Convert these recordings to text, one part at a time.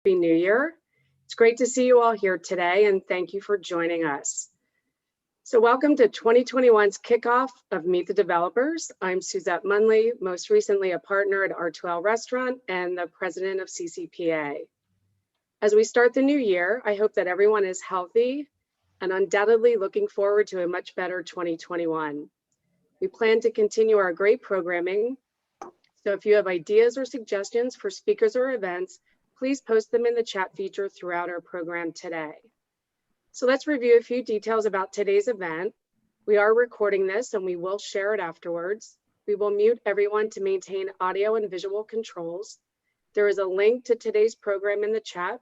Happy New Year. It's great to see you all here today, and thank you for joining us. So welcome to 2021's kickoff of Meet the Developers. I'm Suzette Munley, most recently a partner at R2L Restaurant and the president of CCPA. As we start the new year, I hope that everyone is healthy and undoubtedly looking forward to a much better 2021. We plan to continue our great programming. So if you have ideas or suggestions for speakers or events, please post them in the chat feature throughout our program today. So let's review a few details about today's event. We are recording this and we will share it afterwards. We will mute everyone to maintain audio and visual controls. There is a link to today's program in the chat.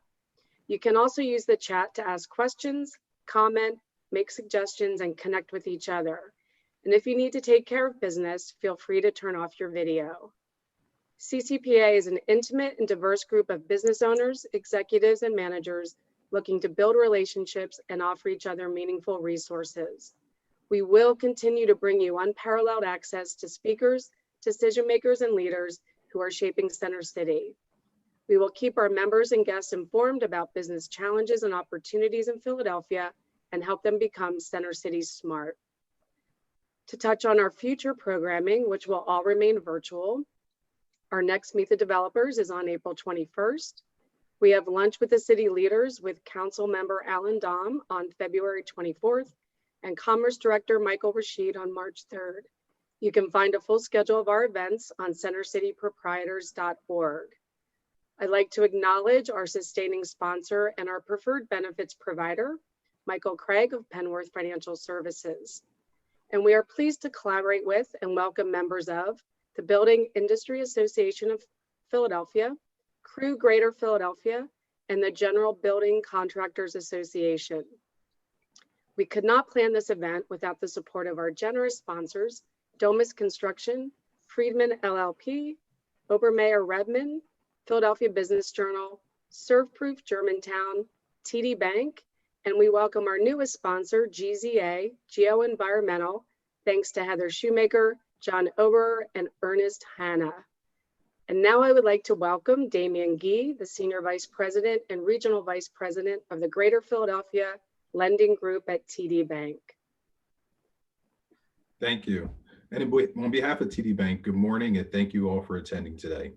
You can also use the chat to ask questions, comment, make suggestions, and connect with each other. And if you need to take care of business, feel free to turn off your video. CCPA is an intimate and diverse group of business owners, executives, and managers looking to build relationships and offer each other meaningful resources. We will continue to bring you unparalleled access to speakers, decision makers, and leaders who are shaping Center City. We will keep our members and guests informed about business challenges and opportunities in Philadelphia and help them become Center City smart. To touch on our future programming, which will all remain virtual, our next Meet the Developers is on April 21st. We have lunch with the city leaders with Council Member Alan Dom on February 24th and Commerce Director Michael Rashid on March 3rd. You can find a full schedule of our events on centercityproprietors.org. I'd like to acknowledge our sustaining sponsor and our preferred benefits provider, Michael Craig of Penworth Financial Services. And we are pleased to collaborate with and welcome members of the Building Industry Association of Philadelphia, Crew Greater Philadelphia, and the General Building Contractors Association. We could not plan this event without the support of our generous sponsors, Domus Construction, Friedman LLP, Obermayer Rebmann, Philadelphia Business Journal, Servproof Germantown, TD Bank, and we welcome our newest sponsor, GZA, Geo Environmental, thanks to Heather Shoemaker, John Ober, and Ernest Hanna. And now I would like to welcome Damian Gee, the Senior Vice President and Regional Vice President of the Greater Philadelphia Lending Group at TD Bank. Thank you. And on behalf of TD Bank, good morning and thank you all for attending today.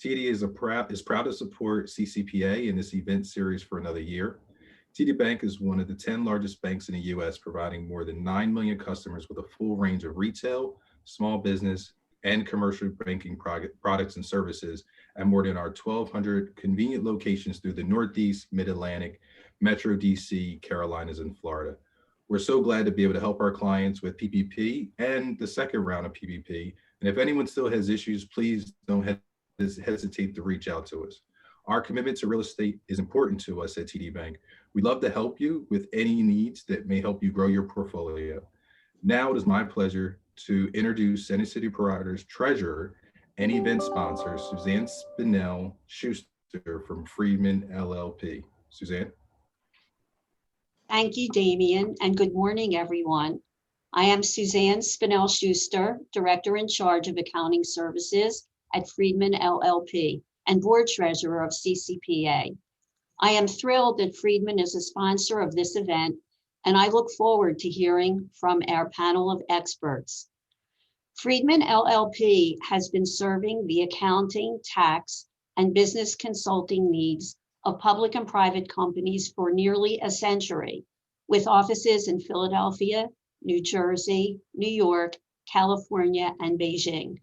TD is proud to support CCPA in this event series for another year. TD Bank is one of the 10 largest banks in the US, providing more than 9 million customers with a full range of retail, small business, and commercial banking products and services at more than our 1,200 convenient locations through the Northeast, Mid-Atlantic, Metro DC, Carolinas, and Florida. We're so glad to be able to help our clients with PPP and the second round of PPP. And if anyone still has issues, please don't hesitate to reach out to us. Our commitment to real estate is important to us at TD Bank. We'd love to help you with any needs that may help you grow your portfolio. Now it is my pleasure to introduce Center City Proprietors Treasurer and event sponsor, Suzanne Spinell-Schuster from Friedman LLP. Suzanne. Thank you, Damian, and good morning, everyone. I am Suzanne Spinell-Schuster, Director in charge of Accounting Services at Friedman LLP and Board Treasurer of CCPA. I am thrilled that Friedman is a sponsor of this event, and I look forward to hearing from our panel of experts. Friedman LLP has been serving the accounting, tax, and business consulting needs of public and private companies for nearly a century, with offices in Philadelphia, New Jersey, New York, California, and Beijing.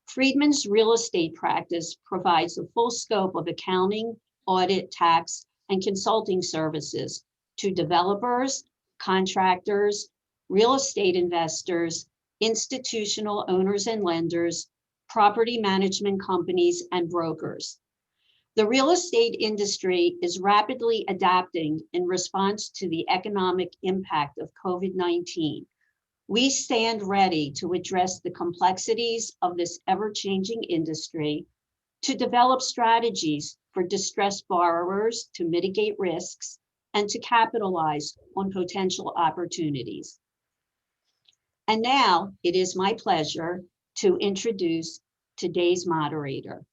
Friedman's real estate practice provides a full scope of accounting, audit, tax, and consulting services to developers, contractors, real estate investors, institutional owners and lenders, property management companies, and brokers. The real estate industry is rapidly adapting in response to the economic impact of COVID-19. We stand ready to address the complexities of this ever-changing industry, to develop strategies for distressed borrowers to mitigate risks, and to capitalize on potential opportunities. And now it is my pleasure to introduce today's moderator.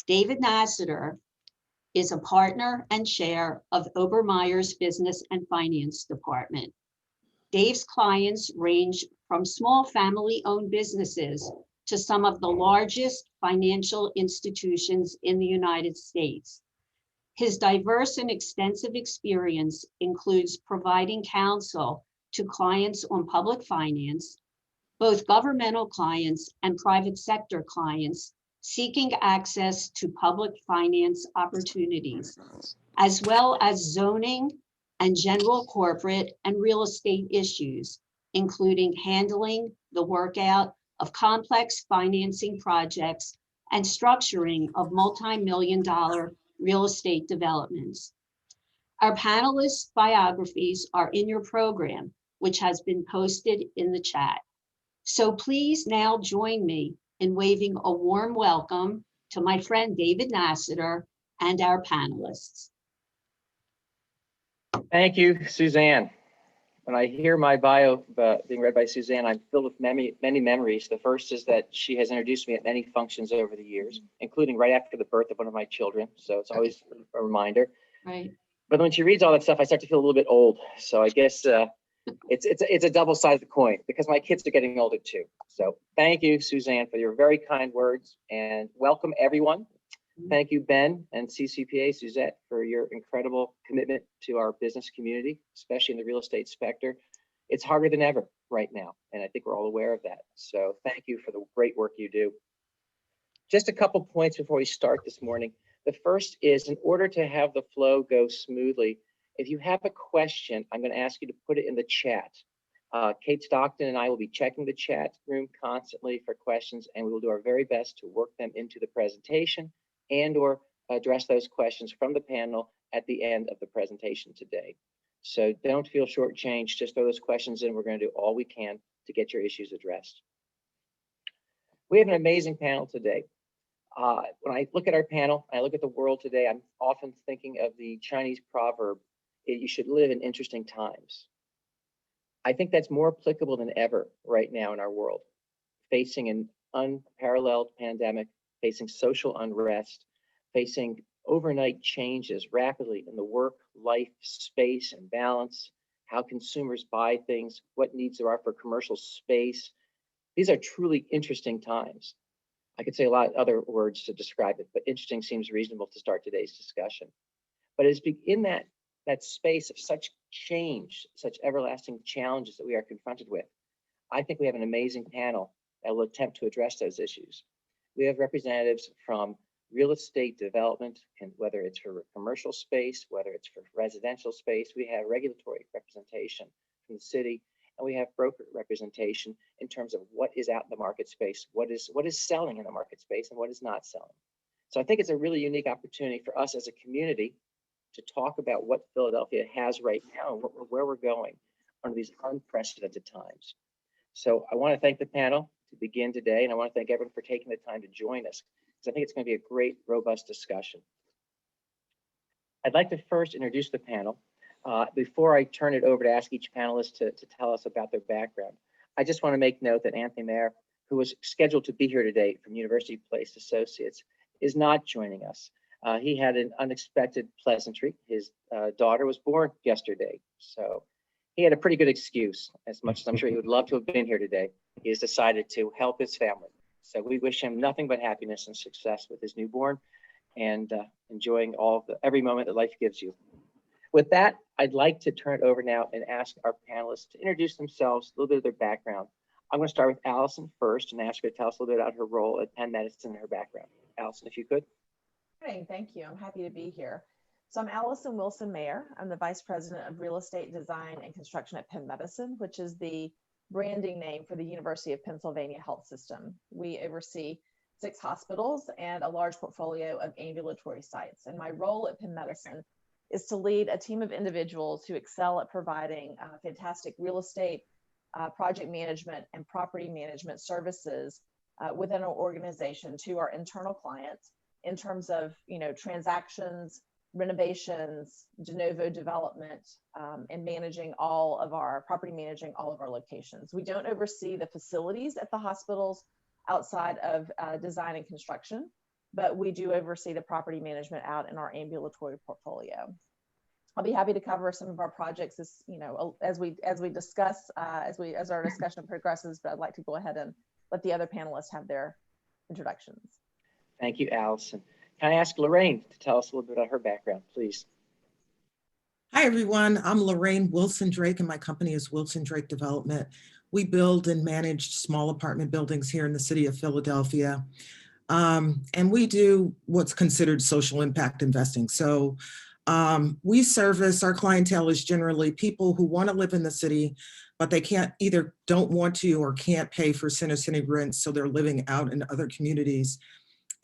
David Nasatir is a partner and chair of Obermayer's Business and Finance Department. Dave's clients range from small family-owned businesses to some of the largest financial institutions in the United States. His diverse and extensive experience includes providing counsel to clients on public finance, both governmental clients and private sector clients seeking access to public finance opportunities, as well as zoning and general corporate and real estate issues, including handling the workout of complex financing projects and structuring of multi-million-dollar real estate developments. Our panelists' biographies are in your program, which has been posted in the chat. So please now join me in waving a warm welcome to my friend David Nasatir and our panelists. Thank you, Suzanne. When I hear my bio being read by Suzanne, I'm filled with many memories. The first is that she has introduced me at many functions over the years, including right after the birth of one of my children. So it's always a reminder. Right. But when she reads all that stuff, I start to feel a little bit old. So I guess it's a double-sided coin because my kids are getting older too. So thank you, Suzanne, for your very kind words, and welcome everyone. Thank you, Ben and CCPA, Suzette, for your incredible commitment to our business community, especially in the real estate sector. It's harder than ever right now, and I think we're all aware of that. So thank you for the great work you do. Just a couple points before we start this morning. The first is, in order to have the flow go smoothly, if you have a question, I'm going to ask you to put it in the chat. Kate Stockton and I will be checking the chat room constantly for questions, and we will do our very best to work them into the presentation and or address those questions from the panel at the end of the presentation today. So don't feel shortchanged, just throw those questions in. We're going to do all we can to get your issues addressed. We have an amazing panel today. When I look at our panel, I look at the world today, I'm often thinking of the Chinese proverb, you should live in interesting times. I think that's more applicable than ever right now in our world, facing an unparalleled pandemic, facing social unrest, facing overnight changes rapidly in the work, life, space, and balance, how consumers buy things, what needs there are for commercial space. These are truly interesting times. I could say a lot of other words to describe it, but interesting seems reasonable to start today's discussion. But it's in that space of such change, such everlasting challenges that we are confronted with, I think we have an amazing panel that will attempt to address those issues. We have representatives from real estate development, and whether it's for commercial space, whether it's for residential space. We have regulatory representation from the city, and we have broker representation in terms of what is out in the market space, what is selling in the market space, and what is not selling. So I think it's a really unique opportunity for us as a community to talk about what Philadelphia has right now and where we're going under these unprecedented times. So I want to thank the panel to begin today, and I want to thank everyone for taking the time to join us, because I think it's going to be a great, robust discussion. I'd like to first introduce the panel. Before I turn it over to ask each panelist to tell us about their background, I just want to make note that Anthony Mayer, who was scheduled to be here today from University Place Associates, is not joining us. He had an unexpected pleasantry. His daughter was born yesterday, so he had a pretty good excuse. As much as I'm sure he would love to have been here today, he has decided to help his family. So we wish him nothing but happiness and success with his newborn, and enjoying every moment that life gives you. With that, I'd like to turn it over now and ask our panelists to introduce themselves, a little bit of their background. I'm going to start with Allison first and ask her to tell us a little bit about her role at Penn Medicine and her background. Allison, if you could. Hey, thank you. I'm happy to be here. So I'm Allison Wilson-Maher. I'm the Vice President of Real Estate Design and Construction at Penn Medicine, which is the branding name for the University of Pennsylvania Health System. We oversee 6 hospitals and a large portfolio of ambulatory sites. And my role at Penn Medicine is to lead a team of individuals who excel at providing fantastic real estate, project management, and property management services within our organization to our internal clients in terms of, transactions, renovations, de novo development, and managing all of our locations. We don't oversee the facilities at the hospitals outside of design and construction. but we do oversee the property management out in our ambulatory portfolio. I'll be happy to cover some of our projects as we discuss as our discussion progresses, but I'd like to go ahead and let the other panelists have their introductions. Thank you, Allison. Can I ask Lorraine to tell us a little bit about her background, please? Hi, everyone. I'm Lorraine Wilson Drake, and my company is Wilson Drake Development. We build and manage small apartment buildings here in the city of Philadelphia. And we do what's considered social impact investing. So we service, our clientele is generally people who want to live in the city, but they don't want to or can't pay for center city rents, so they're living out in other communities.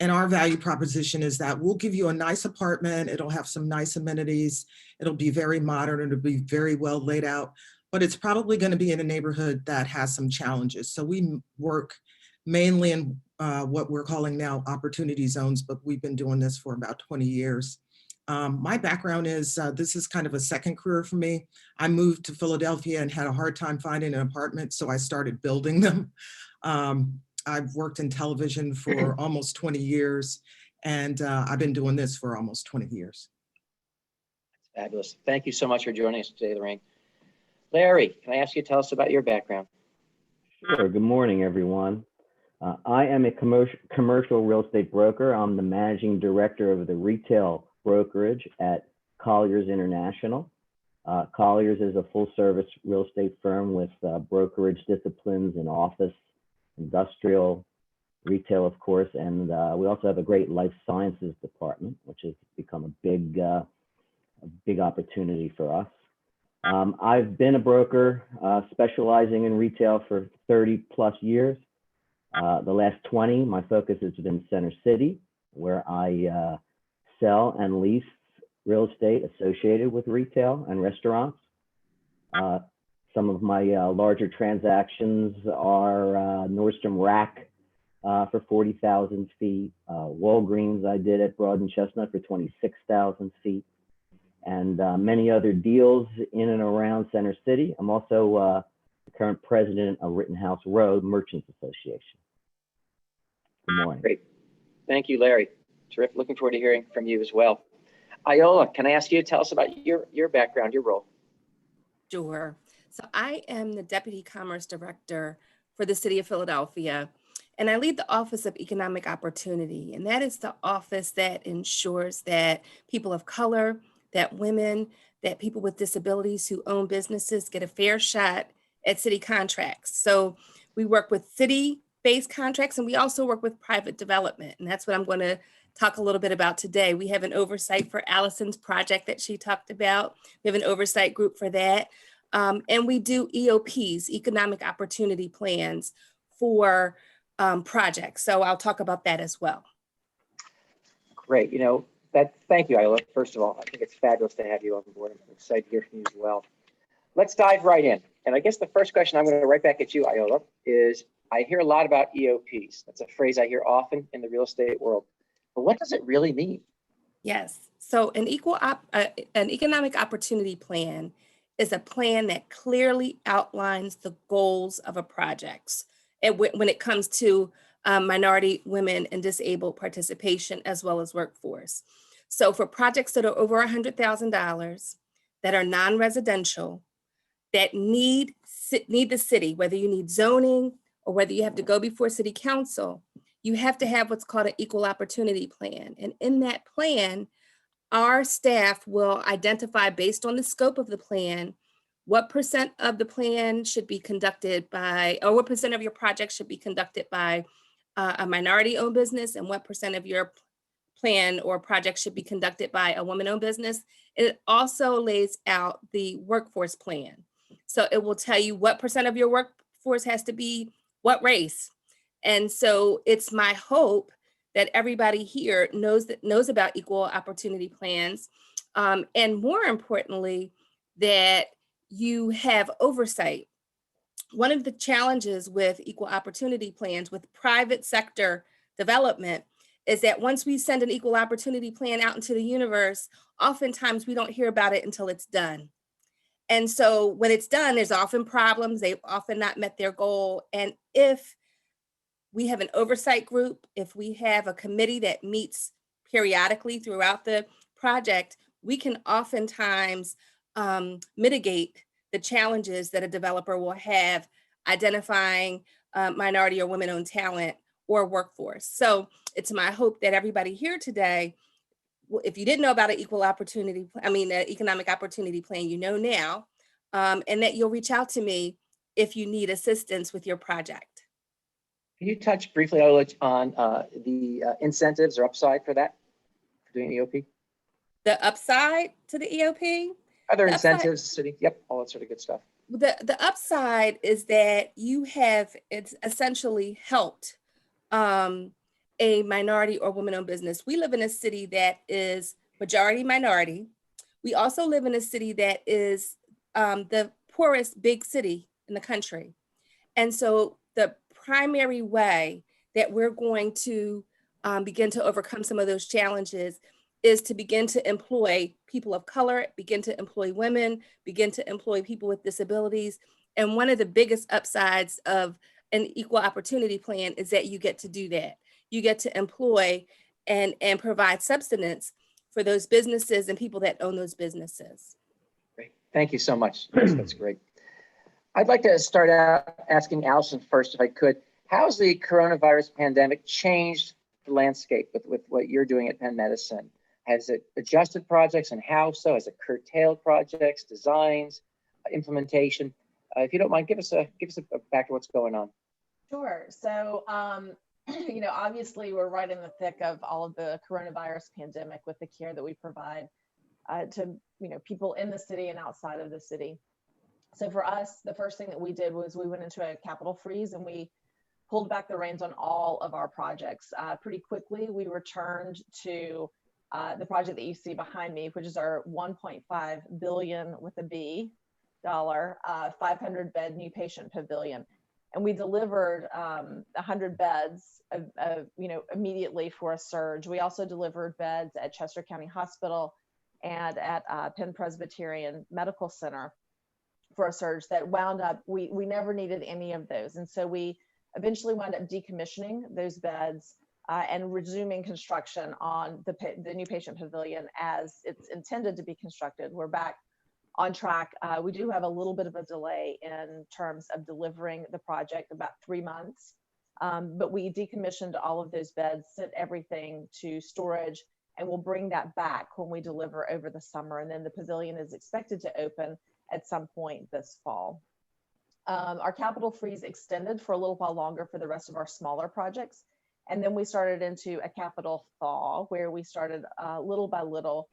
And our value proposition is that we'll give you a nice apartment. It'll have some nice amenities. It'll be very modern. It'll be very well laid out, but it's probably going to be in a neighborhood that has some challenges. So we work mainly in what we're calling now opportunity zones, but we've been doing this for about 20 years. My background is, this is kind of a second career for me. I moved to Philadelphia and had a hard time finding an apartment, so I started building them. I've worked in television for almost 20 years, and I've been doing this for almost 20 years. Fabulous. Thank you so much for joining us today, Lorraine. Larry, can I ask you to tell us about your background? Sure. Good morning, everyone. I am a commercial real estate broker. I'm the managing director of the retail brokerage at Colliers International. Colliers is a full-service real estate firm with brokerage disciplines in office, industrial, retail, of course, and we also have a great life sciences department, which has become a big opportunity for us. I've been a broker specializing in retail for 30 plus years. The last 20, my focus has been Center City, where I sell and lease real estate associated with retail and restaurants. Some of my larger transactions are Nordstrom Rack for 40,000 feet, Walgreens I did at Broad and Chestnut for 26,000 feet, and many other deals in and around Center City. I'm also the current president of Rittenhouse Road Merchants Association. Good morning. Great. Thank you, Larry. Terrific. Looking forward to hearing from you as well. Iola, can I ask you to tell us about your background, your role? Sure. So I am the Deputy Commerce Director for the City of Philadelphia, and I lead the Office of Economic Opportunity. And that is the office that ensures that people of color, that women, that people with disabilities who own businesses get a fair shot at city contracts. So we work with city-based contracts, and we also work with private development. And that's what I'm going to talk a little bit about today. We have an oversight for Allison's project that she talked about. We have an oversight group for that. And we do EOPs, Economic Opportunity Plans, for projects. So I'll talk about that as well. Great. Thank you, Iola. First of all, I think it's fabulous to have you on board. I'm excited to hear from you as well. Let's dive right in. And I guess the first question I'm going to right back at you, Iola, is I hear a lot about EOPs. That's a phrase I hear often in the real estate world. But what does it really mean? Yes. So an economic opportunity plan is a plan that clearly outlines the goals of a project when it comes to minority, women, and disabled participation, as well as workforce. So for projects that are over $100,000, that are non-residential, that need the city, whether you need zoning or whether you have to go before city council, you have to have what's called an equal opportunity plan. And in that plan, our staff will identify, based on the scope of the plan, what percent of the plan should be conducted by, or what percent of your project should be conducted by a minority-owned business, and what percent of your plan or project should be conducted by a woman-owned business. It also lays out the workforce plan. So it will tell you what percent of your workforce has to be what race. And so it's my hope that everybody here knows about equal opportunity plans, and more importantly, that you have oversight. One of the challenges with equal opportunity plans with private sector development is that once we send an equal opportunity plan out into the universe, oftentimes we don't hear about it until it's done. And so when it's done, there's often problems. They've often not met their goal. And if we have an oversight group, if we have a committee that meets periodically throughout the project, we can oftentimes mitigate the challenges that a developer will have identifying minority or women-owned talent or workforce. So it's my hope that everybody here today, if you didn't know about an economic opportunity plan, you know now, and that you'll reach out to me if you need assistance with your project. Can you touch briefly, Iola, on the incentives or upside for that, for doing EOP? The upside to the EOP? Other The upside- incentives, city, yep, all that sort of good stuff. The upside is that it's essentially helped a minority or woman-owned business. We live in a city that is majority minority. We also live in a city that is the poorest big city in the country. And so the primary way that we're going to begin to overcome some of those challenges is to begin to employ people of color, begin to employ women, begin to employ people with disabilities. And one of the biggest upsides of an equal opportunity plan is that you get to do that. You get to employ and provide subsistence for those businesses and people that own those businesses. Great, thank you so much. That's great. I'd like to start out asking Allison first, if I could. How's the coronavirus pandemic changed the landscape with what you're doing at Penn Medicine? Has it adjusted projects, and how so? Has it curtailed projects, designs, implementation? If you don't mind, give us a back to what's going on. Sure. So, obviously we're right in the thick of all of the coronavirus pandemic with the care that we provide to, people in the city and outside of the city. So for us, the first thing that we did was we went into a capital freeze and we pulled back the reins on all of our projects. Pretty quickly, we returned to the project that you see behind me, which is our $1.5 billion with a B dollar, 500 bed new patient pavilion. And we delivered 100 beds, immediately for a surge. We also delivered beds at Chester County Hospital and at Penn Presbyterian Medical Center for a surge that wound up, we never needed any of those. And so we eventually wound up decommissioning those beds and resuming construction on the new patient pavilion as it's intended to be constructed. We're back on track. We do have a little bit of a delay in terms of delivering the project, about 3 months, but we decommissioned all of those beds, sent everything to storage, and we'll bring that back when we deliver over the summer. And then the pavilion is expected to open at some point this fall. Our capital freeze extended for a little while longer for the rest of our smaller projects. And then we started into a capital thaw where we started little by little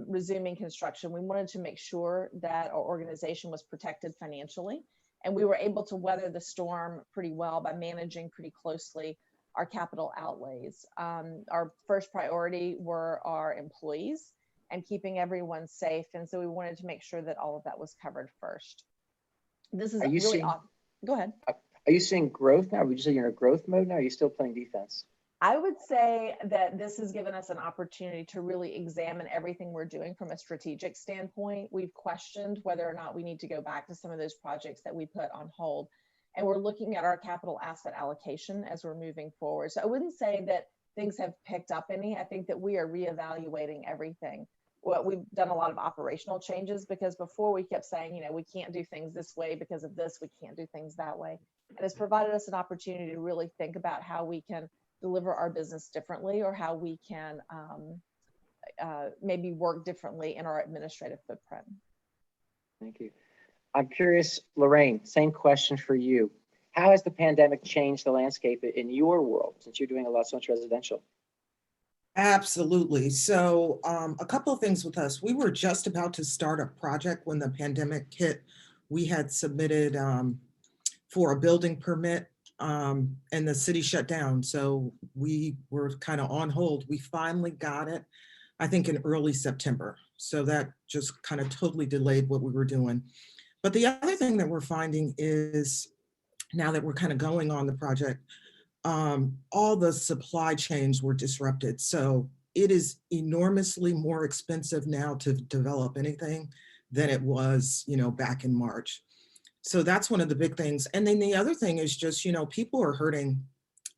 resuming construction. We wanted to make sure that our organization was protected financially. And we were able to weather the storm pretty well by managing pretty closely our capital outlays. Our first priority were our employees and keeping everyone safe. And so we wanted to make sure that all of that was covered first. This is really awesome. Go ahead. Are you seeing growth now? Would you say you're in a growth mode now? Or are you still playing defense? I would say that this has given us an opportunity to really examine everything we're doing from a strategic standpoint. We've questioned whether or not we need to go back to some of those projects that we put on hold. And we're looking at our capital asset allocation as we're moving forward. So I wouldn't say that things have picked up any. I think that we are reevaluating everything. Well, we've done a lot of operational changes because before we kept saying, we can't do things this way because of this, we can't do things that way. And it's provided us an opportunity to really think about how we can deliver our business differently or how we can maybe work differently in our administrative footprint. Thank you. I'm curious, Lorraine, same question for you. How has the pandemic changed the landscape in your world since you're doing so much residential? Absolutely. So a couple of things with us. We were just about to start a project when the pandemic hit. We had submitted for a building permit and the city shut down. So we were kind of on hold. We finally got it, I think in early September. So that just kind of totally delayed what we were doing. But the other thing that we're finding is now that we're kind of going on the project, all the supply chains were disrupted. So it is enormously more expensive now to develop anything than it was, back in March. So that's one of the big things. And then the other thing is just, people are hurting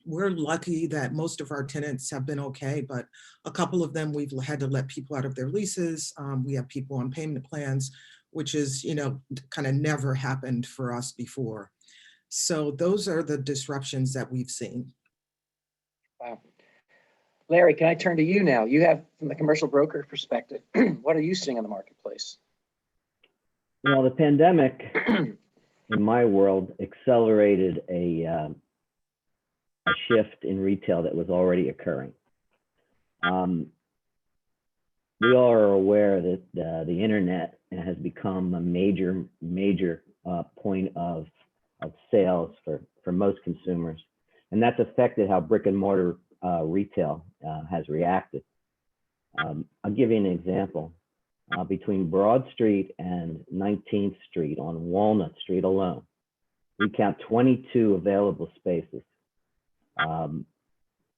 we're lucky that most of our tenants have been okay, but a couple of them we've had to let people out of their leases. We have people on payment plans, which is, kind of never happened for us before. So those are the disruptions that we've seen. Wow. Larry, can I turn to you now? You have, from the commercial broker perspective, what are you seeing in the marketplace? Well, the pandemic in my world accelerated a shift in retail that was already occurring. We all are aware that the internet has become a major point of sales for most consumers, and that's affected how brick and mortar retail has reacted. I'll give you an example. Between Broad Street and 19th Street on Walnut Street alone, we count 22 available spaces,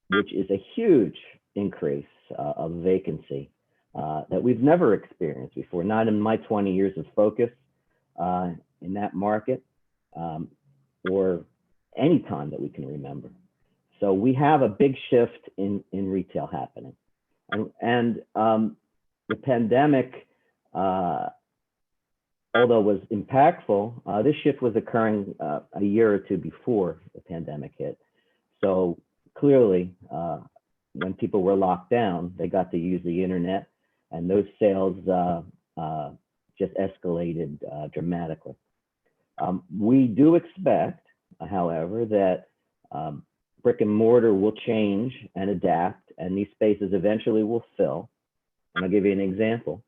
which is a huge increase of vacancy that we've never experienced before, not in my 20 years of focus in that market or any time that we can remember. So we have a big shift in retail happening. And the pandemic, although was impactful, this shift was occurring a year or two before the pandemic hit. So clearly, when people were locked down, they got to use the internet, and those sales just escalated dramatically. We do expect, however, that brick and mortar will change and adapt, and these spaces eventually will fill. And I'll give you an example.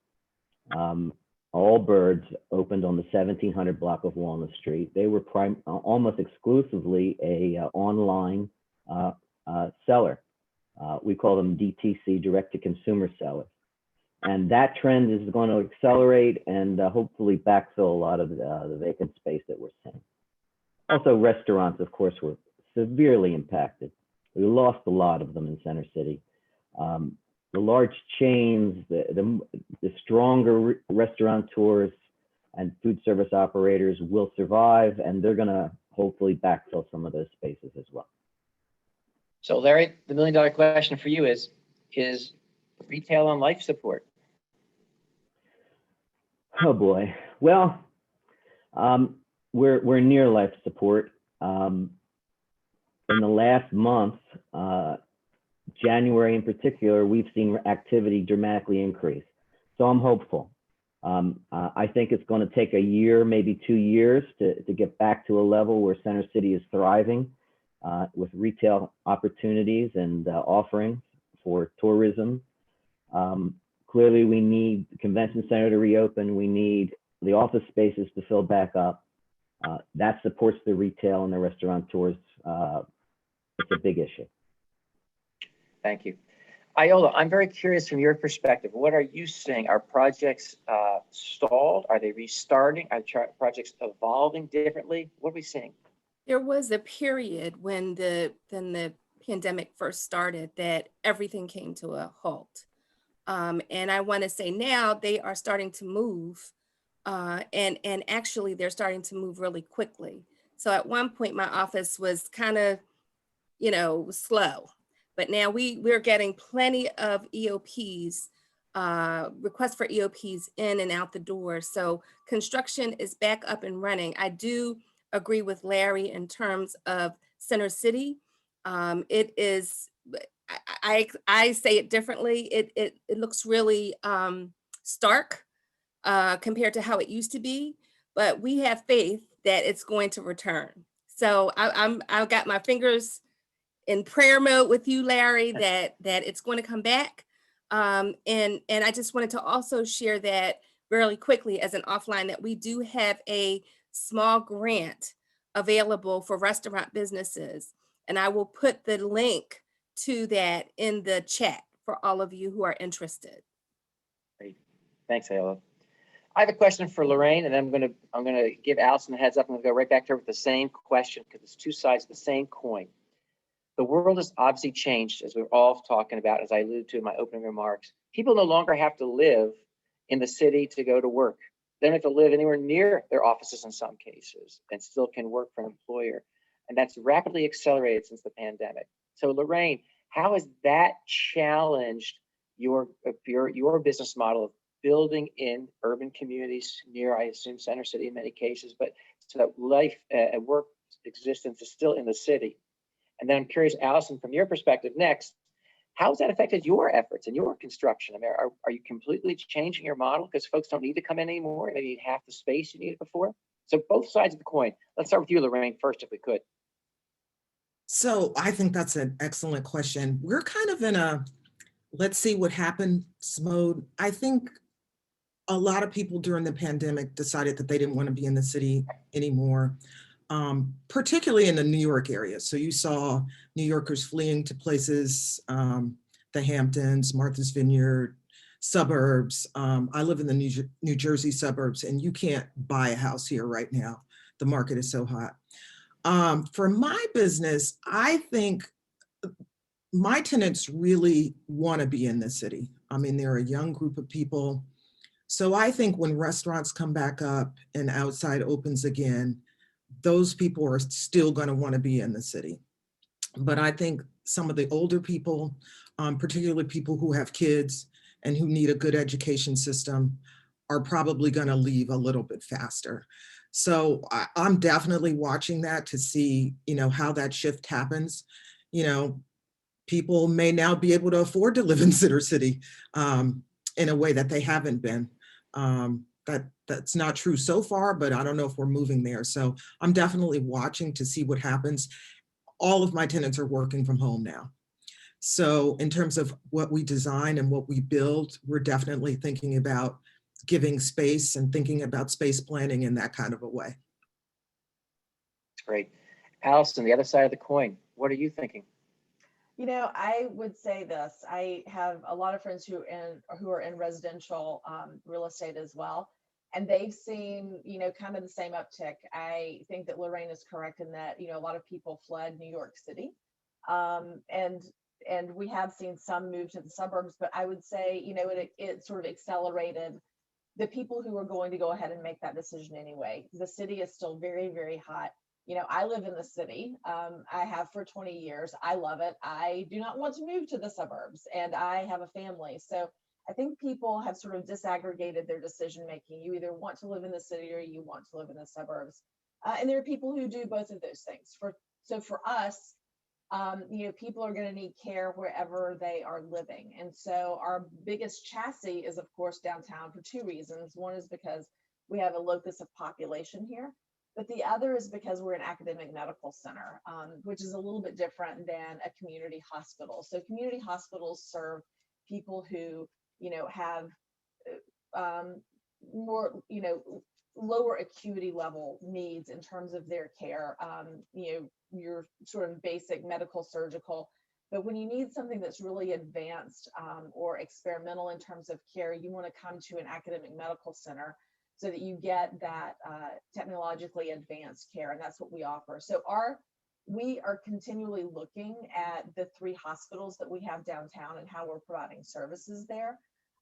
Allbirds opened on the 1700 block of Walnut Street. They were almost exclusively a online seller. We call them DTC, direct-to-consumer sellers. And that trend is going to accelerate and hopefully backfill a lot of the vacant space that we're seeing. Also, restaurants, of course, were severely impacted. We lost a lot of them in Center City. The large chains, the stronger restaurateurs and food service operators will survive, and they're going to hopefully backfill some of those spaces as well. So Larry, the $1 million question for you is retail on life support? Oh boy. Well, we're near life support. In the last month, January in particular, we've seen activity dramatically increase. So I'm hopeful. I think it's going to take a year, maybe 2 years to get back to a level where Center City is thriving with retail opportunities and offerings for tourism. Clearly, we need the convention center to reopen. We need the office spaces to fill back up. That supports the retail and the restaurateurs. It's a big issue. Thank you. Iola, I'm very curious from your perspective, what are you seeing? Are projects stalled? Are they restarting? Are projects evolving differently? What are we seeing? There was a period when the pandemic first started that everything came to a halt. And I want to say now they are starting to move, and actually they're starting to move really quickly. So at one point my office was kind of, slow, but now we're getting plenty of EOPs, requests for EOPs in and out the door. So construction is back up and running. I do agree with Larry in terms of Center City. It is, I say it differently. It looks really stark compared to how it used to be, but we have faith that it's going to return. So I've got my fingers in prayer mode with you, Larry, that it's going to come back. And I just wanted to also share that really quickly as an offline that we do have a small grant available for restaurant businesses. And I will put the link to that in the chat for all of you who are interested. Great. Thanks, Iola. I have a question for Lorraine, and then I'm gonna give Allison a heads up. I'm gonna go right back to her with the same question because it's two sides of the same coin. The world has obviously changed, as we're all talking about, as I alluded to in my opening remarks. People no longer have to live in the city to go to work. They don't have to live anywhere near their offices in some cases and still can work for an employer. and that's rapidly accelerated since the pandemic. So Lorraine, how has that challenged your business model of building in urban communities near, I assume, center city in many cases, but so that life and work existence is still in the city? And then I'm curious, Allison, from your perspective next, how has that affected your efforts and your construction? I mean, are you completely changing your model because folks don't need to come in anymore? Maybe you need half the space you needed before. So both sides of the coin. Let's start with you, Lorraine, first, if we could. So I think that's an excellent question. We're kind of in a let's see what happens mode. I think a lot of people during the pandemic decided that they didn't want to be in the city anymore, particularly in the New York area. So you saw New Yorkers fleeing to places, the Hamptons, Martha's Vineyard, suburbs. I live in the New Jersey suburbs, and you can't buy a house here right now. The market is so hot. For my business, I think my tenants really want to be in the city. I mean, they're a young group of people. So I think when restaurants come back up and outside opens again, those people are still going to want to be in the city. But I think some of the older people, particularly people who have kids and who need a good education system, are probably going to leave a little bit faster. So I'm definitely watching that to see, how that shift happens. People may now be able to afford to live in Center City in a way that they haven't been. That's not true so far, but I don't know if we're moving there. So I'm definitely watching to see what happens. All of my tenants are working from home now. So in terms of what we design and what we build, we're definitely thinking about giving space and thinking about space planning in that kind of a way. That's great. Allison, the other side of the coin, what are you thinking? I would say this. I have a lot of friends who are in residential real estate as well, and they've seen, kind of the same uptick. I think that Lorraine is correct in that, a lot of people fled New York City, and we have seen some move to the suburbs. But I would say, it sort of accelerated the people who are going to go ahead and make that decision anyway. The city is still very, very hot. I live in the city. I have for 20 years. I love it. I do not want to move to the suburbs, and I have a family. So I think people have sort of disaggregated their decision making. You either want to live in the city or you want to live in the suburbs. And there are people who do both of those things. So for us, people are going to need care wherever they are living. And so our biggest chassis is, of course, downtown for two reasons. One is because we have a locus of population here. But the other is because we're an academic medical center, which is a little bit different than a community hospital. So community hospitals serve people who, have more, lower acuity level needs in terms of their care, your sort of basic medical, surgical. But when you need something that's really advanced or experimental in terms of care, you want to come to an academic medical center so that you get that technologically advanced care, and that's what we offer. So we are continually looking at the 3 hospitals that we have downtown and how we're providing services there.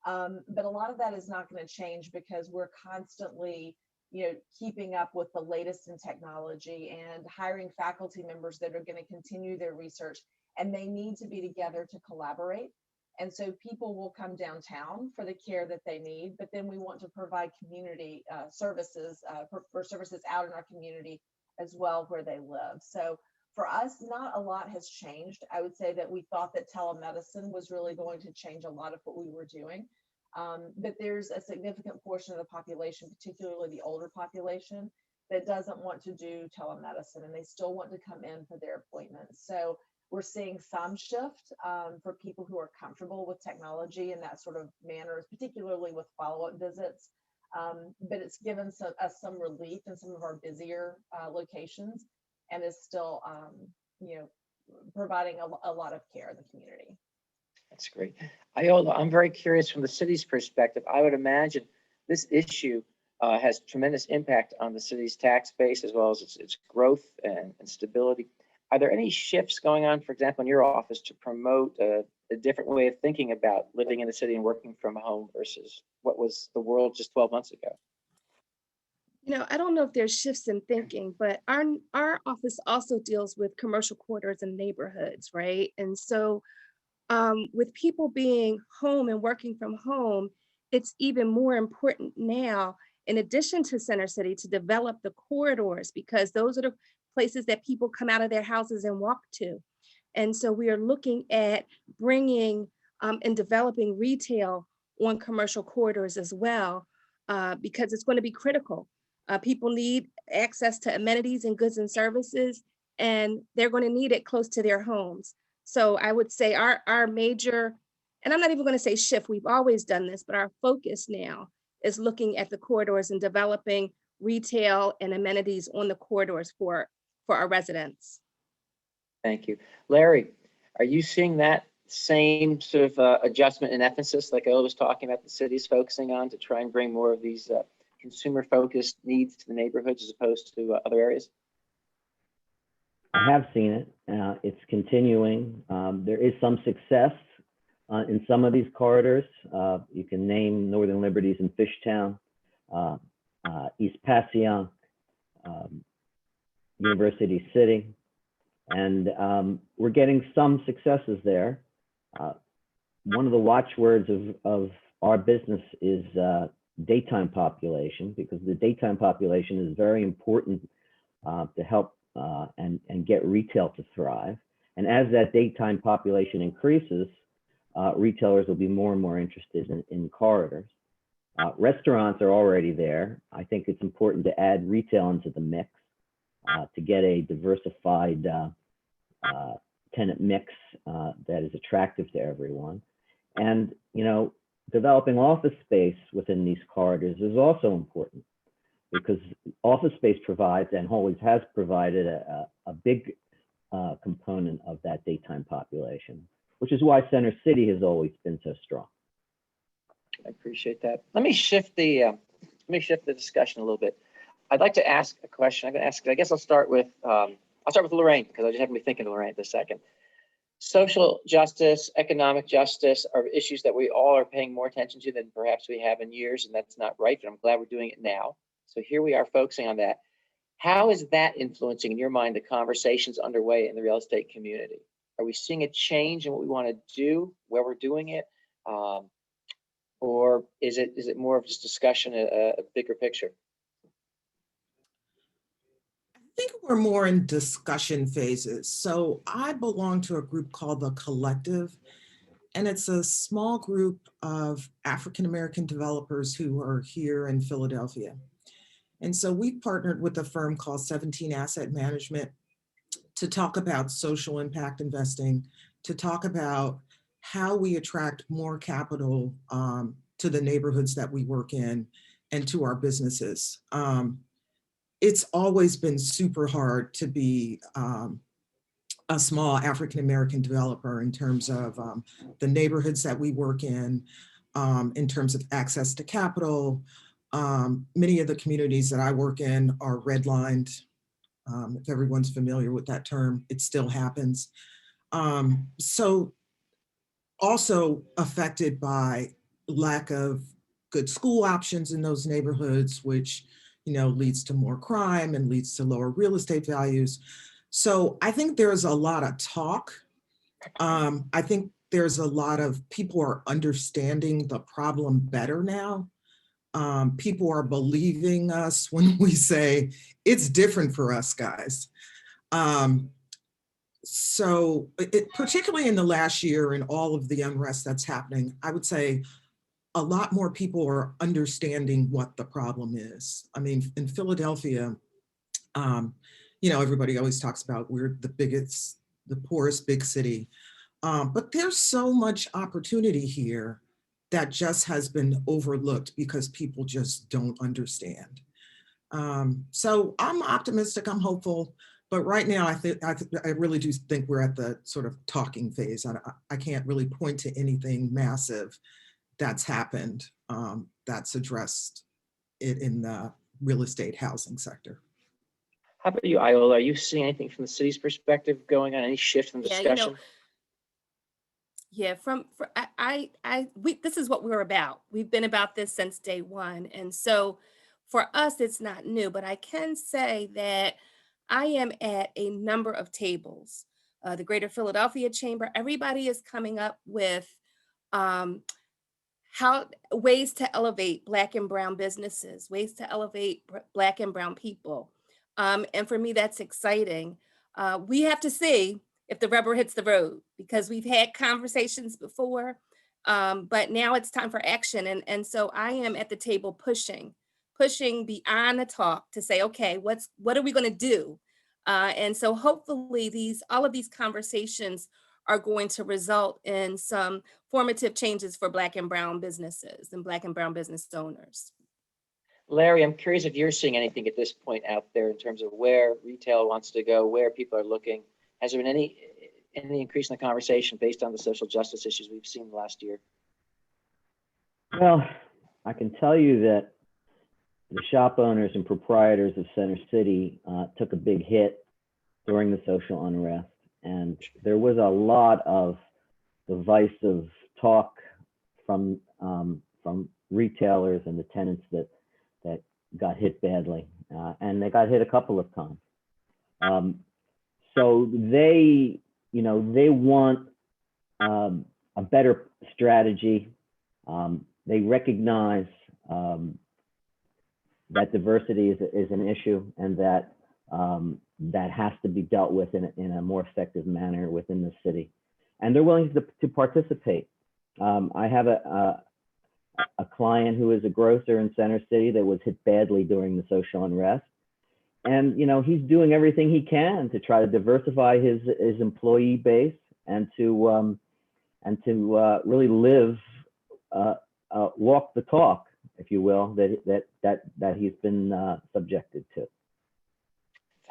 But a lot of that is not going to change because we're constantly, keeping up with the latest in technology and hiring faculty members that are going to continue their research, and they need to be together to collaborate. And so people will come downtown for the care that they need, but then we want to provide community services for services out in our community as well where they live. So for us, not a lot has changed. I would say that we thought that telemedicine was really going to change a lot of what we were doing. But there's a significant portion of the population, particularly the older population, that doesn't want to do telemedicine, and they still want to come in for their appointments. So we're seeing some shift for people who are comfortable with technology in that sort of manner, particularly with follow-up visits. But it's given us some relief in some of our busier locations, and is still, providing a lot of care in the community. That's great. Iola, I'm very curious from the city's perspective. I would imagine this issue has tremendous impact on the city's tax base as well as its growth and stability. Are there any shifts going on, for example, in your office to promote a different way of thinking about living in the city and working from home versus what was the world just 12 months ago? I don't know if there's shifts in thinking, but our office also deals with commercial quarters and neighborhoods, right? And so with people being home and working from home, it's even more important now, in addition to Center City, to develop the corridors, because those are the places that people come out of their houses and walk to. And so we are looking at bringing and developing retail on commercial corridors as well, because it's going to be critical. People need access to amenities and goods and services, and they're going to need it close to their homes. So I would say our major, and I'm not even going to say shift, we've always done this, but our focus now is looking at the corridors and developing retail and amenities on the corridors for our residents. Thank you. Larry, are you seeing that same sort of adjustment and emphasis like I was talking about the city's focusing on to try and bring more of these consumer-focused needs to the neighborhoods as opposed to other areas? I have seen it. It's continuing. There is some success in some of these corridors. You can name Northern Liberties in Fishtown, East Passyunk, University City, and we're getting some successes there. One of the watchwords of our business is daytime population, because the daytime population is very important to help and get retail to thrive. And as that daytime population increases, retailers will be more and more interested in corridors. Restaurants are already there. I think it's important to add retail into the mix to get a diversified tenant mix that is attractive to everyone. And, developing office space within these corridors is also important, because office space provides and always has provided a big component of that daytime population, which is why Center City has always been so strong. I appreciate that. Let me shift the discussion a little bit. I'd like to ask a question. I'm going to ask. I guess I'll start with Lorraine, because I just happened to be thinking of Lorraine this second. Social justice, economic justice are issues that we all are paying more attention to than perhaps we have in years, and that's not right, but I'm glad we're doing it now. So here we are focusing on that. How is that influencing, in your mind, the conversations underway in the real estate community? Are we seeing a change in what we want to do, where we're doing it? Or is it more of just discussion, a bigger picture? I think we're more in discussion phases. So I belong to a group called The Collective, and it's a small group of African-American developers who are here in Philadelphia. And so we partnered with a firm called 17 Asset Management to talk about social impact investing, to talk about how we attract more capital to the neighborhoods that we work in and to our businesses. It's always been super hard to be a small African-American developer in terms of the neighborhoods that we work in terms of access to capital. Many of the communities that I work in are redlined. If everyone's familiar with that term, it still happens. So also affected by lack of good school options in those neighborhoods, which leads to more crime and leads to lower real estate values. So I think there's a lot of talk. I think there's a lot of people are understanding the problem better now. People are believing us when we say it's different for us, guys. So particularly in the last year and all of the unrest that's happening, I would say a lot more people are understanding what the problem is. I mean, in Philadelphia, everybody always talks about we're the poorest big city, but there's so much opportunity here that just has been overlooked because people just don't understand. So I'm optimistic, I'm hopeful, but right now I really do think we're at the sort of talking phase. I can't really point to anything massive that's happened that's addressed it in the real estate housing sector. How about you, Iola? Are you seeing anything from the city's perspective going on? Any shift in the discussion? This is what we're about. We've been about this since day one. And so for us, it's not new, but I can say that I am at a number of tables. The Greater Philadelphia Chamber, everybody is coming up with um, how ways to elevate Black and Brown businesses, ways to elevate Black and Brown people. And for me, that's exciting. We have to see if the rubber hits the road because we've had conversations before, but now it's time for action. And so I am at the table pushing beyond the talk to say, okay, what are we going to do? And so hopefully all of these conversations are going to result in some formative changes for Black and Brown businesses and Black and Brown business owners. Larry, I'm curious if you're seeing anything at this point out there in terms of where retail wants to go, where people are looking. Has there been any increase in the conversation based on the social justice issues we've seen last year? Well, I can tell you that the shop owners and proprietors of Center City took a big hit during the social unrest. And there was a lot of divisive talk from retailers and the tenants that got hit badly, and they got hit a couple of times. So they want a better strategy. They recognize that diversity is an issue, and that that has to be dealt with in a more effective manner within the city. And they're willing to participate. I have a client who is a grocer in Center City that was hit badly during the social unrest. And he's doing everything he can to try to diversify his employee base and to really live, walk the talk, if you will, that he's been subjected to.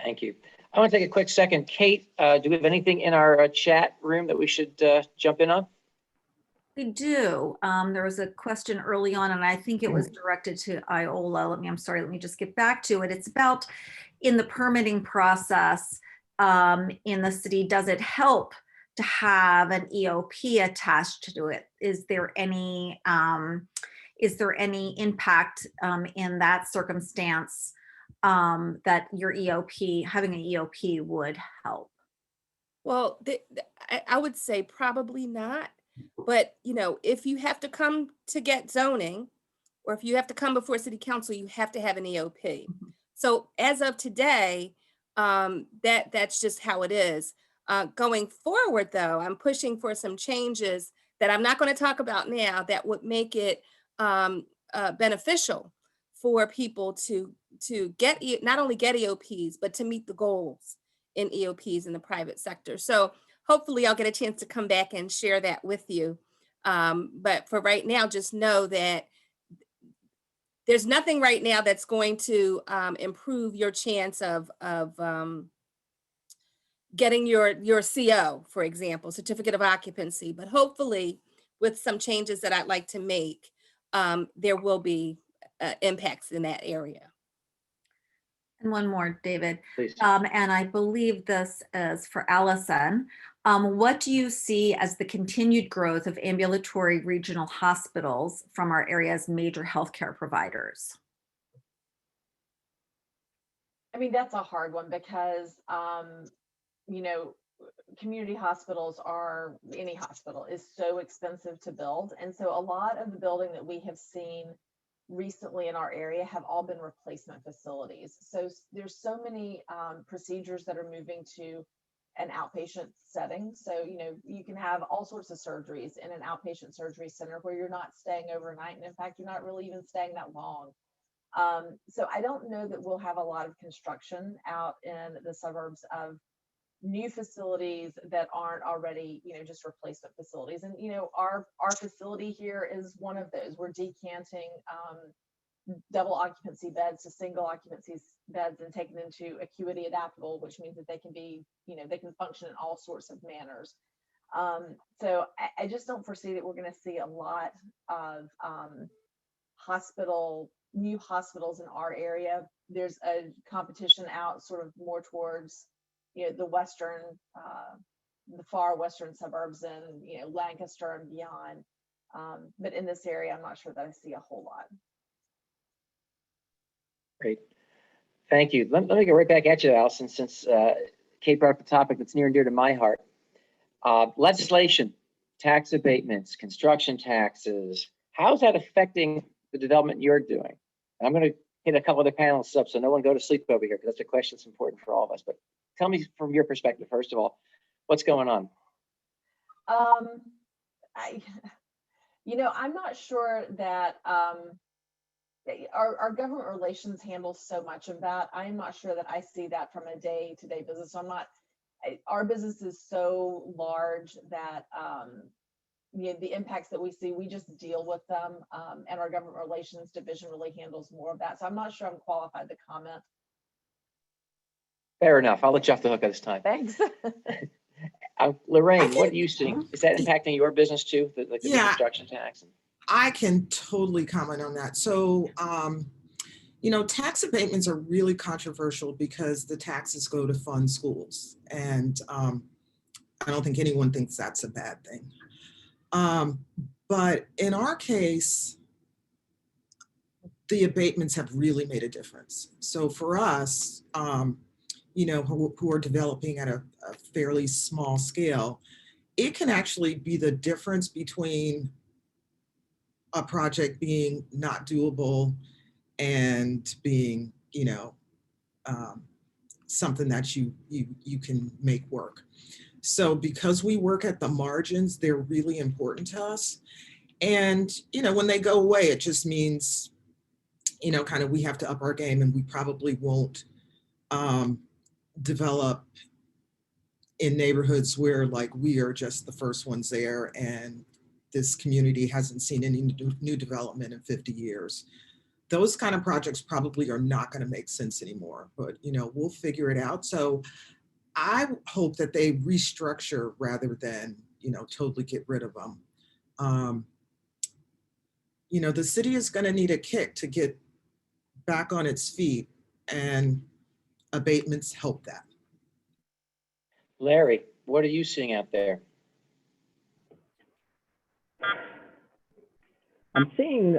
Thank you. I want to take a quick second. Kate, do we have anything in our chat room that we should jump in on? We do. There was a question early on, and I think it was directed to Iola. Let me just get back to it. It's about in the permitting process in the city, does it help to have an EOP attached to it? Is there any impact in that circumstance that your EOP, having an EOP would help? Well, I would say probably not. But, if you have to come to get zoning, or if you have to come before city council, you have to have an EOP. So as of today, that's just how it is. Going forward, though, I'm pushing for some changes that I'm not going to talk about now that would make it beneficial for people to get not only get EOPs, but to meet the goals in EOPs in the private sector. So hopefully I'll get a chance to come back and share that with you. But for right now, just know that there's nothing right now that's going to improve your chance of getting your CO, for example, certificate of occupancy. But hopefully with some changes that I'd like to make, there will be impacts in that area. And one more, David. Please. And I believe this is for Allison. What do you see as the continued growth of ambulatory regional hospitals from our area's major healthcare providers? I mean, that's a hard one because, community hospitals any hospital is so expensive to build. And so a lot of the building that we have seen recently in our area have all been replacement facilities. So there's so many procedures that are moving to an outpatient setting. So, you can have all sorts of surgeries in an outpatient surgery center where you're not staying overnight. And in fact, you're not really even staying that long. So I don't know that we'll have a lot of construction out in the suburbs of new facilities that aren't already, just replacement facilities. And, our facility here is one of those. We're decanting double occupancy beds to single occupancy beds and taking them to acuity adaptable, which means that they can be, they can function in all sorts of manners. So I just don't foresee that we're going to see a lot of new hospitals in our area. There's a competition out sort of more towards, the far western suburbs and, Lancaster and beyond. But in this area, I'm not sure that I see a whole lot. Great. Thank you. Let me go right back at you, Allison, since Kate brought up the topic that's near and dear to my heart. Legislation, tax abatements, construction taxes. How's that affecting the development you're doing? And I'm going to hit a couple of the panelists up, so no one go to sleep over here, because that's a question that's important for all of us. But tell me from your perspective, first of all, what's going on? I'm not sure that our government relations handles so much of that. I'm not sure that I see that from a day-to-day business. So our business is so large that the impacts that we see, we just deal with them, and our government relations division really handles more of that. So I'm not sure I'm qualified to comment. Fair enough. I'll let you off the hook this time. Thanks. Lorraine, what are you seeing? Is that impacting your business too, the construction tax? I can totally comment on that. So, tax abatements are really controversial because the taxes go to fund schools. And I don't think anyone thinks that's a bad thing. But in our case, the abatements have really made a difference. So for us, who are developing at a fairly small scale, it can actually be the difference between a project being not doable and being, something that you can make work. So because we work at the margins, they're really important to us. And, when they go away, it just means, we have to up our game, and we probably won't develop in neighborhoods where we are just the first ones there and this community hasn't seen any new development in 50 years. Those kind of projects probably are not going to make sense anymore, but we'll figure it out. So I hope that they restructure rather than totally get rid of them. The city is going to need a kick to get back on its feet, and abatements help that. Larry, what are you seeing out there? I'm seeing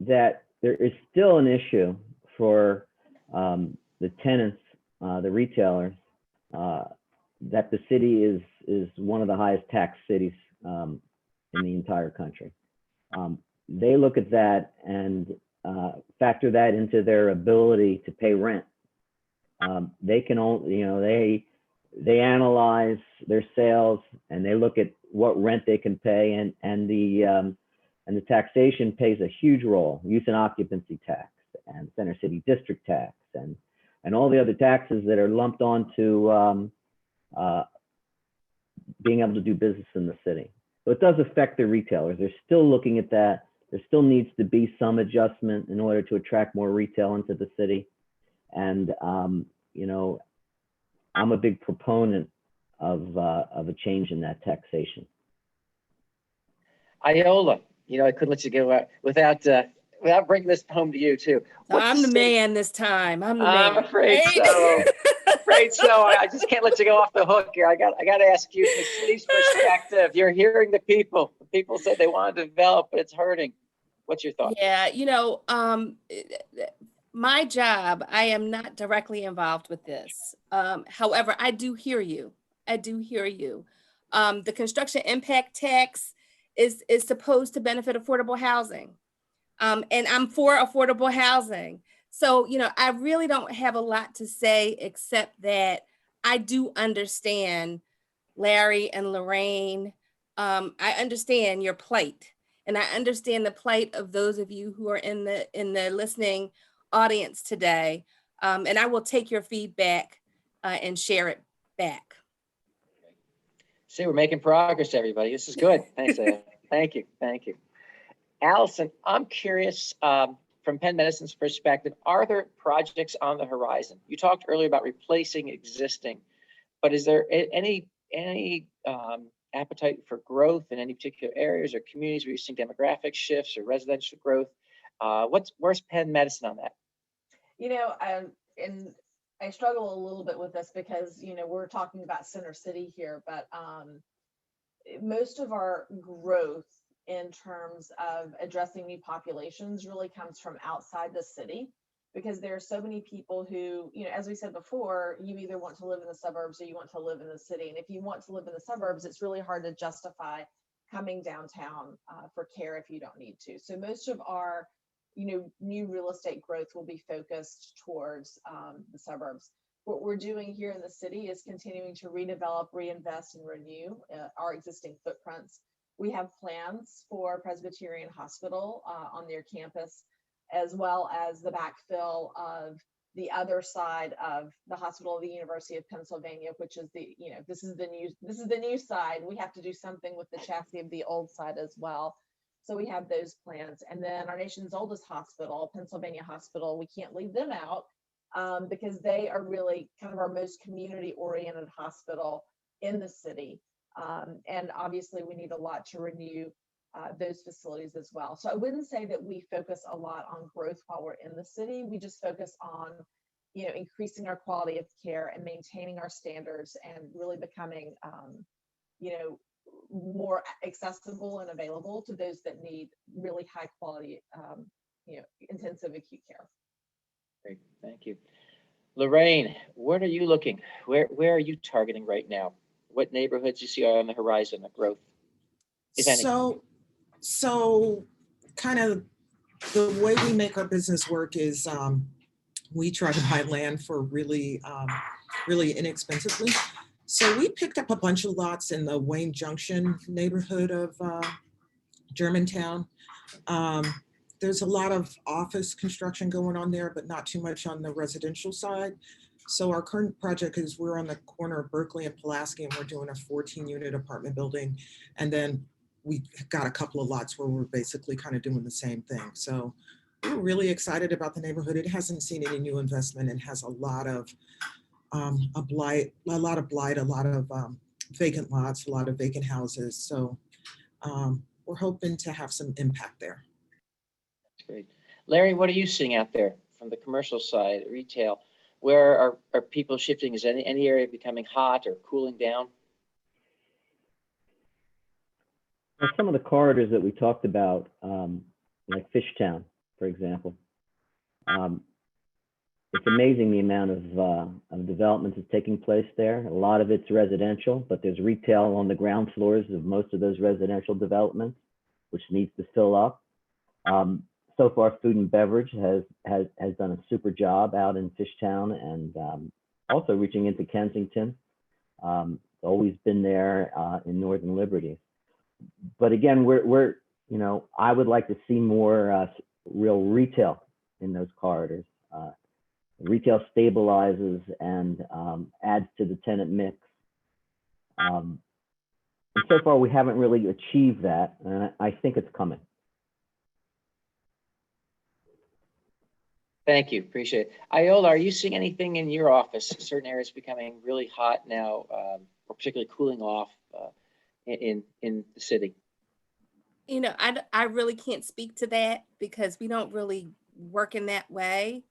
that there is still an issue for the tenants, the retailers, that the city is one of the highest tax cities in the entire country. They look at that and factor that into their ability to pay rent. They can only, they analyze their sales and they look at what rent they can pay, and the taxation plays a huge role. Use and occupancy tax and Center City District tax and all the other taxes that are lumped onto being able to do business in the city. So it does affect the retailers. They're still looking at that. There still needs to be some adjustment in order to attract more retail into the city. And I'm a big proponent of a change in that taxation. Iola, I couldn't let you go without bringing this home to you too. I'm the man this time. I'm afraid so. Afraid so. I just can't let you go off the hook here. I got to ask you from the city's perspective. You're hearing the people. The people said they want to develop, but it's hurting. What's your thought? Yeah, my job, I am not directly involved with this. However, I do hear you. The construction impact tax is supposed to benefit affordable housing. And I'm for affordable housing. So, I really don't have a lot to say except that I do understand Larry and Lorraine. I understand your plight, and I understand the plight of those of you who are in the listening audience today. And I will take your feedback and share it back. See, we're making progress, everybody. This is good. Thanks, Thank you. Allison, I'm curious, from Penn Medicine's perspective, are there projects on the horizon? You talked earlier about replacing existing, but is there any appetite for growth in any particular areas or communities where you're seeing demographic shifts or residential growth? Where's Penn Medicine on that? I struggle a little bit with this because, we're talking about Center City here, but most of our growth in terms of addressing new populations really comes from outside the city. because there are so many people who, as we said before, you either want to live in the suburbs or you want to live in the city. And if you want to live in the suburbs, it's really hard to justify coming downtown for care if you don't need to. So most of our, new real estate growth will be focused towards the suburbs. What we're doing here in the city is continuing to redevelop, reinvest, and renew our existing footprints. We have plans for Presbyterian Hospital on their campus, as well as the backfill of the other side of the hospital of the University of Pennsylvania, which is this is the new side. We have to do something with the chassis of the old side as well. So we have those plans. And then our nation's oldest hospital, Pennsylvania Hospital, we can't leave them out because they are really kind of our most community-oriented hospital in the city. And obviously we need a lot to renew those facilities as well. So I wouldn't say that we focus a lot on growth while we're in the city. We just focus on, increasing our quality of care and maintaining our standards and really becoming, more accessible and available to those that need really high quality, intensive acute care. Great, thank you. Lorraine, what are you looking? Where are you targeting right now? What neighborhoods you see on the horizon of growth, if any? So kind of the way we make our business work is we try to buy land for really inexpensively. So we picked up a bunch of lots in the Wayne Junction neighborhood of Germantown. There's a lot of office construction going on there, but not too much on the residential side. So our current project is we're on the corner of Berkeley and Pulaski, and we're doing a 14-unit apartment building. And then we got a couple of lots where we're basically kind of doing the same thing. So we're really excited about the neighborhood. It hasn't seen any new investment and has a lot of vacant lots, a lot of vacant houses. So we're hoping to have some impact there. That's great. Larry, what are you seeing out there from the commercial side, retail? Where are people shifting? Is any area becoming hot or cooling down? Well, some of the corridors that we talked about, like Fishtown, for example, it's amazing the amount of development that's taking place there. A lot of it's residential, but there's retail on the ground floors of most of those residential developments, which needs to fill up. So far, food and beverage has done a super job out in Fishtown and also reaching into Kensington. Always been there in Northern Liberty. But again, I would like to see more real retail in those corridors. Retail stabilizes and adds to the tenant mix. And so far, we haven't really achieved that, and I think it's coming. Thank you, appreciate it. Iola, are you seeing anything in your office? Certain areas becoming really hot now, or particularly cooling off in the city? I really can't speak to that because we don't really work in that way.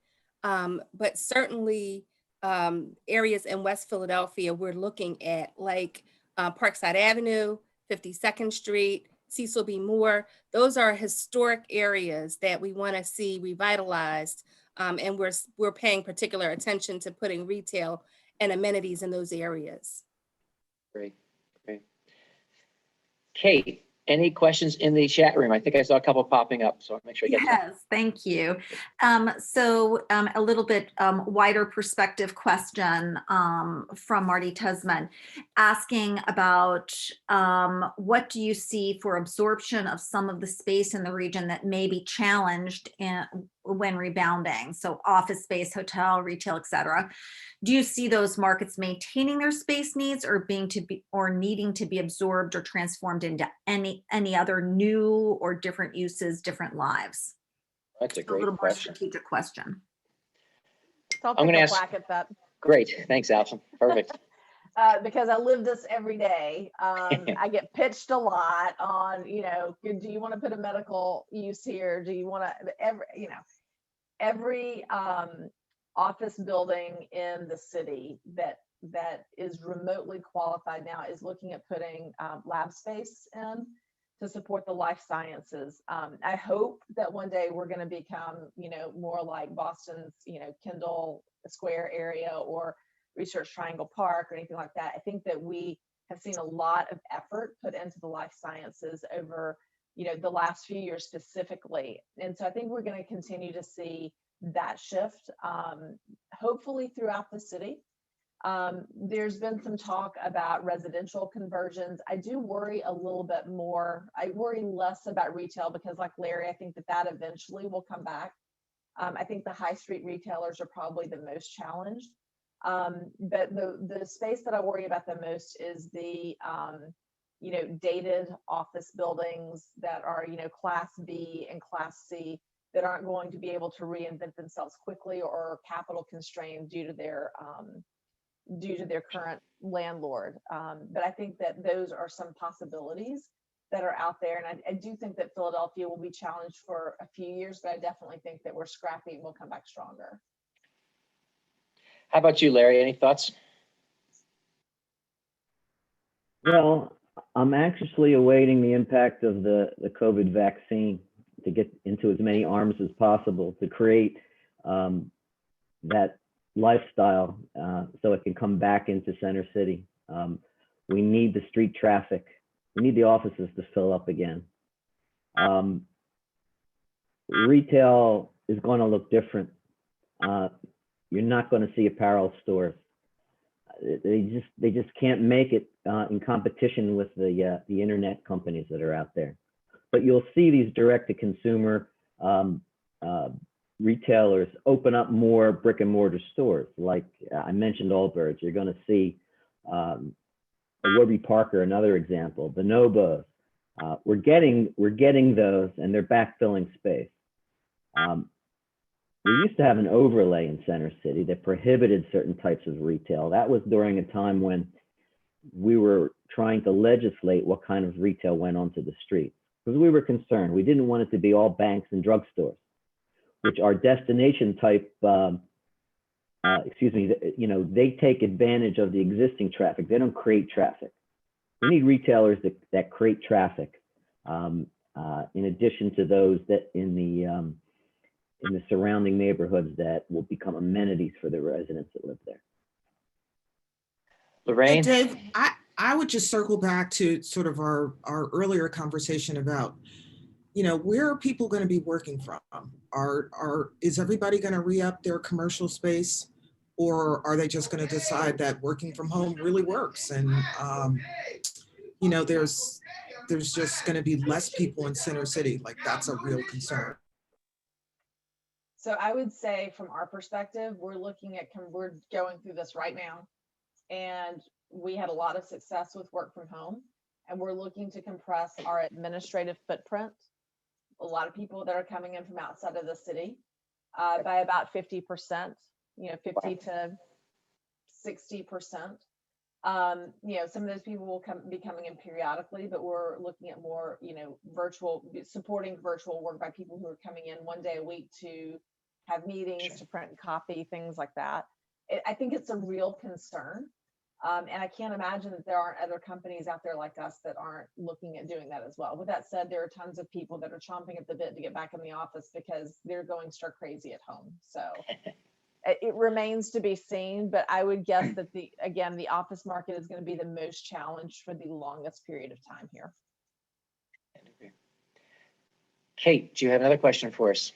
But certainly areas in West Philadelphia we're looking at, like Parkside Avenue, 52nd Street, Cecil B. Moore. Those are historic areas that we want to see revitalized. And we're paying particular attention to putting retail and amenities in those areas. Great. Kate, any questions in the chat room? I think I saw a couple popping up, so I'll make sure I get to them. Yes, thank you. So a little bit wider perspective question from Marty Tusman, asking about what do you see for absorption of some of the space in the region that may be challenged when rebounding? So office space, hotel, retail, et cetera. Do you see those markets maintaining their space needs or needing to be absorbed or transformed into any other new or different uses, different lives? That's a great little question. more strategic question. So I'll I'm pick gonna a ask- whack at that. Great, thanks, Allison. Perfect. Because I live this every day. I get pitched a lot on, do you want to put a medical use here? Do you want to, every office building in the city that is remotely qualified now is looking at putting lab space in. to support the life sciences. I hope that one day we're going to become, more like Boston's, Kendall Square area or Research Triangle Park or anything like that. I think that we have seen a lot of effort put into the life sciences over, the last few years specifically. And so I think we're going to continue to see that shift, hopefully throughout the city. There's been some talk about residential conversions. I do worry a little bit more. I worry less about retail because, like Larry, I think that eventually will come back. I think the high street retailers are probably the most challenged. But the space that I worry about the most is the dated office buildings that are, Class B and Class C that aren't going to be able to reinvent themselves quickly or capital constrained due to their current landlord. But I think that those are some possibilities that are out there. And I do think that Philadelphia will be challenged for a few years, but I definitely think that we're scrappy and we'll come back stronger. How about you, Larry? Any thoughts? Well, I'm anxiously awaiting the impact of the COVID vaccine to get into as many arms as possible to create that lifestyle so it can come back into Center City. We need the street traffic. We need the offices to fill up again. Retail is going to look different. You're not going to see apparel stores. They just can't make it in competition with the internet companies that are out there. But you'll see these direct-to-consumer retailers open up more brick and mortar stores. Like I mentioned, Allbirds. You're going to see Warby Parker, another example. Bonobos. We're getting those, and they're backfilling space. We used to have an overlay in Center City that prohibited certain types of retail. That was during a time when we were trying to legislate what kind of retail went onto the street, because we were concerned. We didn't want it to be all banks and drugstores, which are destination type, they take advantage of the existing traffic. They don't create traffic. We need retailers that create traffic, in addition to those that in the surrounding neighborhoods that will become amenities for the residents that live there. Lorraine? Hey, Dave, I would just circle back to sort of our earlier conversation about, where are people going to be working from? Is everybody going to re-up their commercial space, or are they just going to decide that working from home really works? And, there's just going to be less people in Center City. Like, that's a real concern. So I would say from our perspective, we're going through this right now, and we had a lot of success with work from home, and we're looking to compress our administrative footprint. A lot of people that are coming in from outside of the city by about 50%, 50 to 60%. Some of those people will be coming in periodically, but we're looking at more, supporting virtual work by people who are coming in one day a week to have meetings, to print and copy, things like that. I think it's a real concern. And I can't imagine that there aren't other companies out there like us that aren't looking at doing that as well. With that said, there are tons of people that are chomping at the bit to get back in the office because they're going stir crazy at home. So it remains to be seen, but I would guess that the office market is going to be the most challenged for the longest period of time here. Kate, do you have another question for us?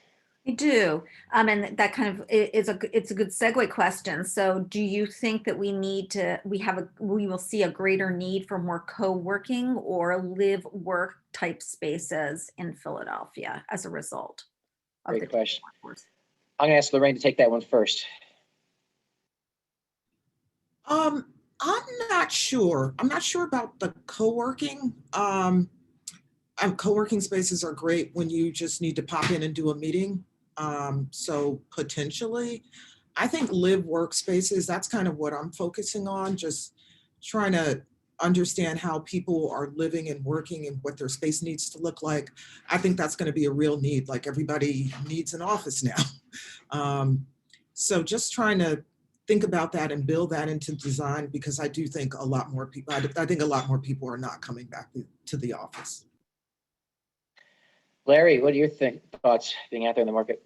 I do. And that kind of it's a good segue question. So do you think that we will see a greater need for more co-working or live work type spaces in Philadelphia as a result of Great the question. workforce? I'm gonna ask Lorraine to take that one first. I'm not sure. I'm not sure about the co-working. Co-working spaces are great when you just need to pop in and do a meeting. So potentially, I think live workspaces, that's kind of what I'm focusing on, just trying to understand how people are living and working and what their space needs to look like. I think that's going to be a real need, like everybody needs an office now. So just trying to think about that and build that into design, because I do think a lot more people, I think a lot more people are not coming back to the office. Larry, what are your thoughts being out there in the market?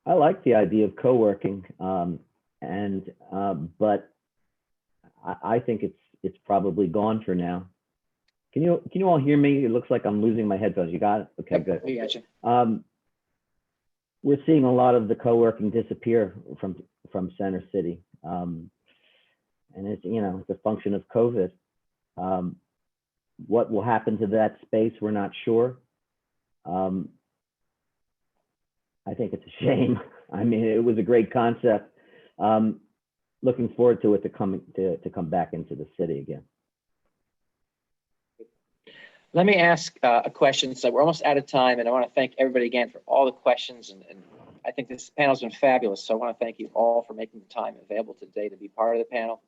I like the idea of co-working, but I think it's probably gone for now. Can you all hear me? It looks like I'm losing my headphones. You got it? Okay, good. We got you. We're seeing a lot of the co-working disappear from Center City, and it's it's a function of COVID. What will happen to that space? We're not sure. I think it's a shame. I mean, it was a great concept. Looking forward to it to come back into the city again. Let me ask a question. So we're almost out of time, and I want to thank everybody again for all the questions. And I think this panel's been fabulous. So I want to thank you all for making the time available today to be part of the panel,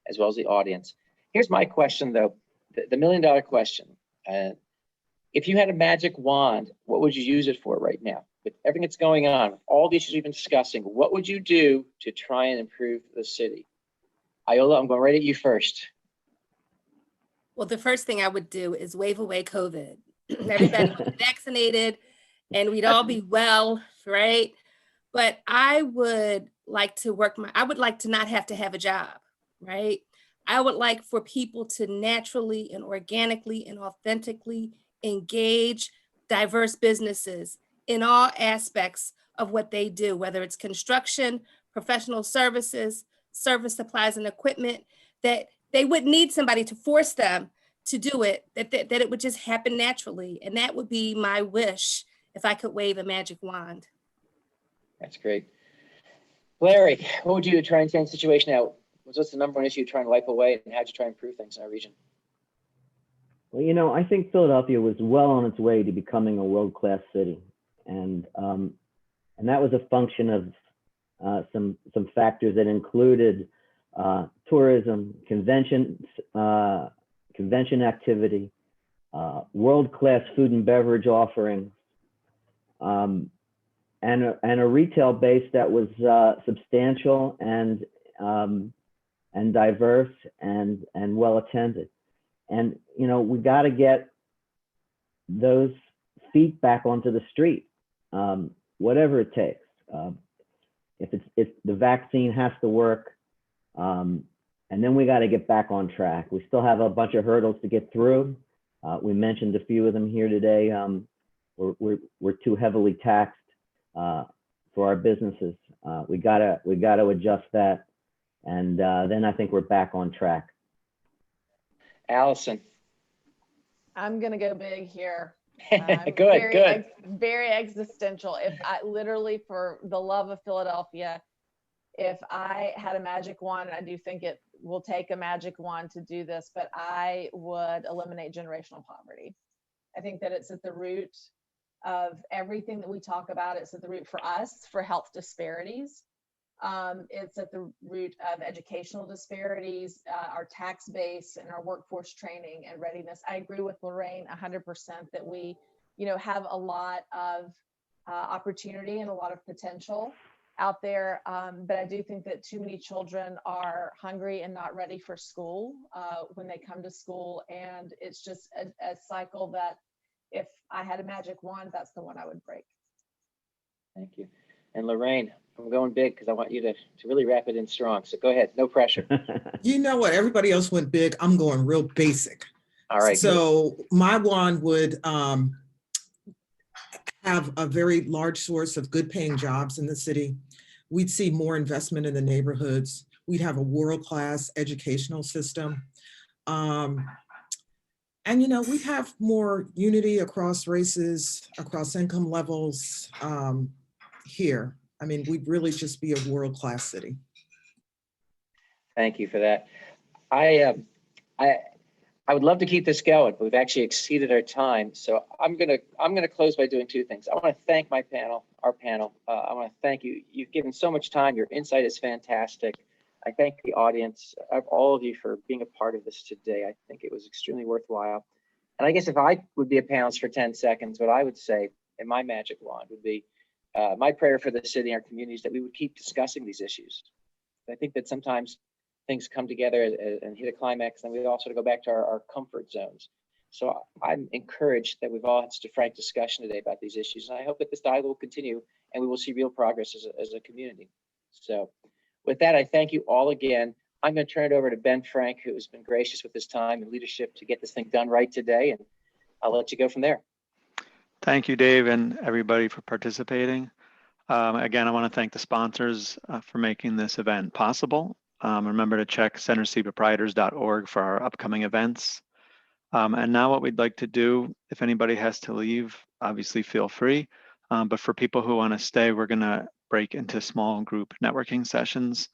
as well as the audience. Here's my question, though, the $1 million question. If you had a magic wand, what would you use it for right now? With everything that's going on, with all the issues we've been discussing, what would you do to try and improve the city? Iola, I'm going right at you first. Well, the first thing I would do is wave away COVID. Everybody would be vaccinated and we'd all be well, right? But I would like to I would like to not have to have a job, right? I would like for people to naturally and organically and authentically engage diverse businesses in all aspects of what they do, whether it's construction, professional services, service supplies and equipment, that they wouldn't need somebody to force them to do it, that it would just happen naturally. And that would be my wish if I could wave a magic wand. That's great. Larry, what would you do to try and change the situation out? What's the number one issue you're trying to wipe away, and how'd you try and improve things in our region? Well, I think Philadelphia was well on its way to becoming a world-class city. And that was a function of some factors that included tourism, convention activity, world-class food and beverage offerings, and a retail base that was substantial and diverse and well attended. And we got to get those feet back onto the street, whatever it takes. If the vaccine has to work, and then we got to get back on track. We still have a bunch of hurdles to get through. We mentioned a few of them here today. We're too heavily taxed for our businesses. We gotta adjust that, and then I think we're back on track. Allison. I'm gonna go big here. Good. Very existential. If I literally, for the love of Philadelphia, if I had a magic wand, and I do think it will take a magic wand to do this, but I would eliminate generational poverty. I think that it's at the root of everything that we talk about. It's at the root for us, for health disparities. It's at the root of educational disparities, our tax base, and our workforce training and readiness. I agree with Lorraine 100% that we, have a lot of opportunity and a lot of potential out there. But I do think that too many children are hungry and not ready for school when they come to school. And it's just a cycle that if I had a magic wand, that's the one I would break. Thank you. And Lorraine, I'm going big because I want you to really wrap it in strong. So go ahead, no pressure. You know what? Everybody else went big. I'm going real basic. All right. So my wand would have a very large source of good paying jobs in the city. We'd see more investment in the neighborhoods. We'd have a world-class educational system. And, we'd have more unity across races, across income levels here. I mean, we'd really just be a world-class city. Thank you for that. I would love to keep this going, but we've actually exceeded our time. So I'm gonna close by doing two things. I want to thank our panel. I want to thank you. You've given so much time. Your insight is fantastic. I thank the audience, all of you, for being a part of this today. I think it was extremely worthwhile. And I guess if I would be a panelist for 10 seconds, what I would say in my magic wand would be my prayer for the city and our communities that we would keep discussing these issues. I think that sometimes things come together and hit a climax, and we all sort of go back to our comfort zones. So I'm encouraged that we've all had such a frank discussion today about these issues. And I hope that this dialogue will continue and we will see real progress as a community. So with that, I thank you all again. I'm going to turn it over to Ben Frank, who has been gracious with his time and leadership to get this thing done right today. And I'll let you go from there. Thank you, Dave, and everybody for participating. Again, I want to thank the sponsors for making this event possible. Remember to check centercproprietors.org for our upcoming events. And now what we'd like to do, if anybody has to leave, obviously feel free. But for people who want to stay, we're going to break into small group networking sessions.